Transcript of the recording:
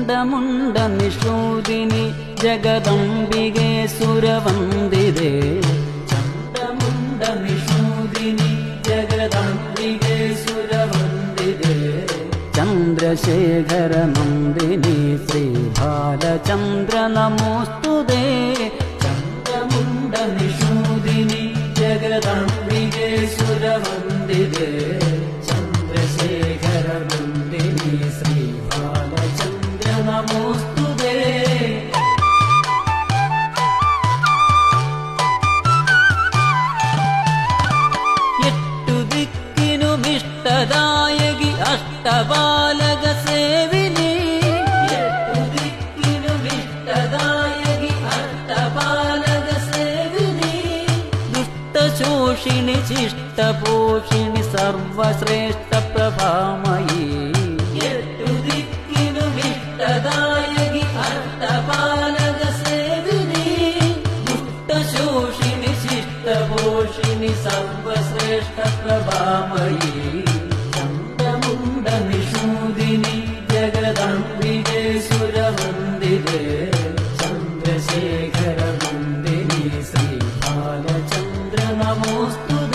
ചണ്ഡമുണ്ഡനിഷൂദിനി ജഗദംബികെ സുരവന്ദിതേ ചണ്ഡമുണ്ഡനിഷൂദിനി ജഗദംബികെ സുരവന്ദിതേ ചന്ദ്രശേഖരനന്ദിനി ശ്രീബാലചന്ദ്ര നമോസ്തുതേ ചണ്ഡമുണ്ഡനിഷൂദിനി ജഗദംബികെ സുരവന്ദിതേ ചന്ദ്രശേഖരനന്ദിനി ശ്രീബാലചന്ദ്ര നമോസ്തുതേ. എട്ടു ദിക്കിനുമിഷ്ടദായകി അഷ്ടബാലക സേവിനി എട്ടു ദിക്കിനുമിഷ്ടദായകി അഷ്ടബാലക സേവിനി ദുഷ്ടശോഷിണി ശിഷ്ടപോഷിണി സർവശ്രേഷ്ഠ പ്രഭാമയീ എട്ടു ദിക്കിനുമിഷ്ടദായകി അഷ്ടബാലക സേവിനി ദുഷ്ടശോഷിണി ശിഷ്ടപോഷിണി സർവശ്രേഷ്ഠ പ്രഭാമയീ ചണ്ഡമുണ്ഡനിഷൂദിനി ജഗദംബികെ സുരവന്ദിതേ ചന്ദ്രശേഖരനന്ദിനി ശ്രീബാലചന്ദ്ര നമോസ്തുതേ.